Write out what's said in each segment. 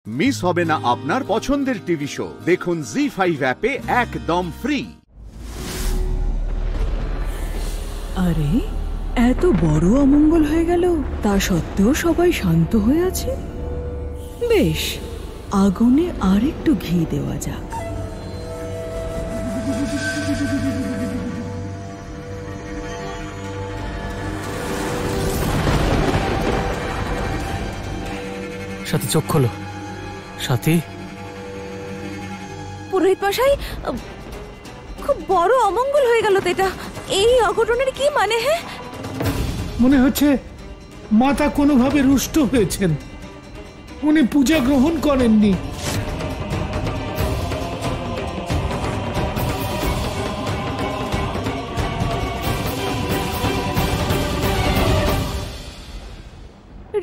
Miss হবে না আপনার পছন্দের টিভি শো। দেখুন জি5 অ্যাপে একদম ফ্রি। আরে এত বড় অমঙ্গল হয়ে গেল, তা সত্ত্বেও সবাই শান্ত হয়ে আছে। বেশ, আগুনে আর একটু ঘি দেওয়া যাক। সাথী, চোখ খোলো। সাথী, পুরোহিত মশাই, খুব বড় অমঙ্গল হয়ে গেল তো এটা। এই অঘটনের কি মানে? হ্যাঁ, মনে হচ্ছে মাতা কোনোভাবে রুষ্ট হয়েছেন, উনি পূজা গ্রহণ করেননি।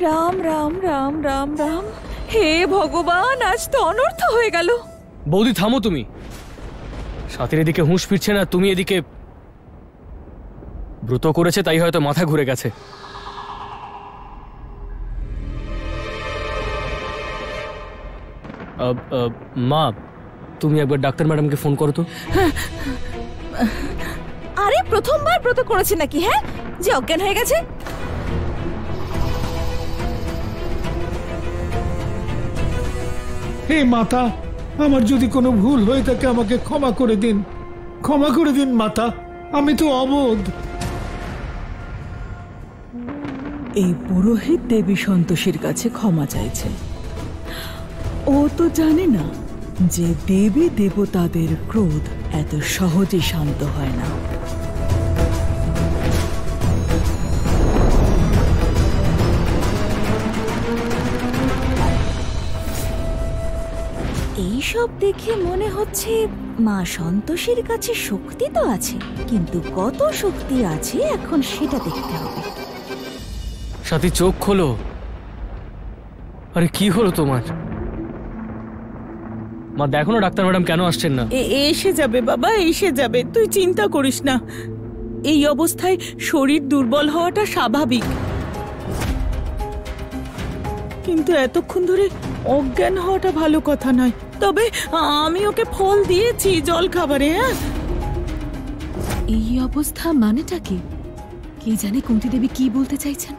রাম রাম রাম রাম রাম, হে ভগবান, আজ তো অনর্থ হয়ে গেল। বৌদি থামো তুমি। সাথীর এদিকে হুঁশ ফিরছে না, তুমি এদিকে। ব্রত করেছে তাই হয়তো মাথা ঘুরে গেছে। মা, তুমি একবার ডাক্তার ম্যাডামকে ফোন করো তো। আরে প্রথমবার ব্রত করেছে নাকি? হ্যাঁ, যে অজ্ঞান হয়ে গেছে। হে মাতা, আমার যদি কোনো ভুল হয়ে থাকে আমাকে ক্ষমা করে দিন, ক্ষমা করে দিন মাতা, আমি তো অবোধ। এই পুরোহিত দেবী সন্তোষীর কাছে ক্ষমা চাইছে। ও তো জানে না যে দেবী দেবতাদের ক্রোধ এত সহজে শান্ত হয় না। এইসব দেখে মনে হচ্ছে মা সন্তোষীর কাছে শক্তি তো আছে, কিন্তু কত শক্তি আছে এখন সেটা দেখতে হবে। সাথী, চোখ খোলো। আরে কি হলো তোমার? মা দেখো না ডাক্তার ম্যাডাম কেন আসছেন না। এসে যাবে বাবা, এসে যাবে, তুই চিন্তা করিস না। এই অবস্থায় শরীর দুর্বল হওয়াটা স্বাভাবিক, কিন্তু এতক্ষণ ধরে অজ্ঞান হওয়াটা ভালো কথা নয়। তবে আমি ওকে ফল দিয়েছি জল খাবারে। হ্যাঁ, এই অবস্থা মানেটা কি? কে জানে কুন্তী দেবী কি বলতে চাইছেন।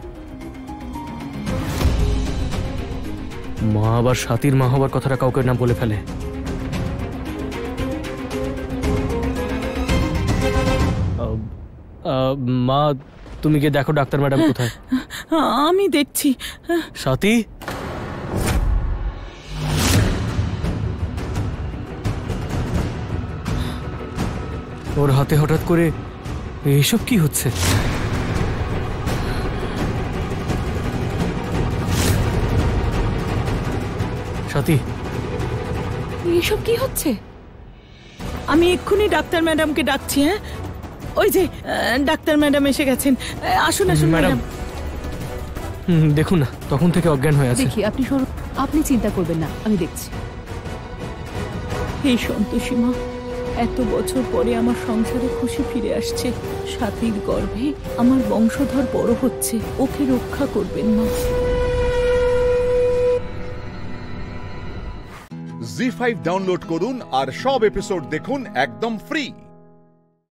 মা আবার সাথীর মা হবার কথাটা কাউকে না বলে ফেলে। মা, তুমি গিয়ে দেখো ডাক্তার ম্যাডাম কোথায়। আমি দেখছি। সাথী, ওর হাতে হঠাৎ করে এইসব কি হচ্ছে? সাথী, এসব কি হচ্ছে? আমি এক্ষুনি ডাক্তার ম্যাডামকে ডাকছি। হ্যাঁ, ওই যে ডাক্তার ম্যাডাম এসে গেছেন। আসুন আসুন ম্যাডাম। দেখুন না, তখন থেকে অজ্ঞান হয়ে আছে। দেখি, আপনি চিন্তা করবেন না, আমি দেখছি। এই সন্তোষী মা, এত বছর পরে আমার সংসারে খুশি ফিরে আসছে। সাথীর গর্ভে আমার বংশধর বড় হচ্ছে, ওকে রক্ষা করবেন মা। জি5 ডাউনলোড করুন আর সব এপিসোড দেখুন একদম ফ্রি।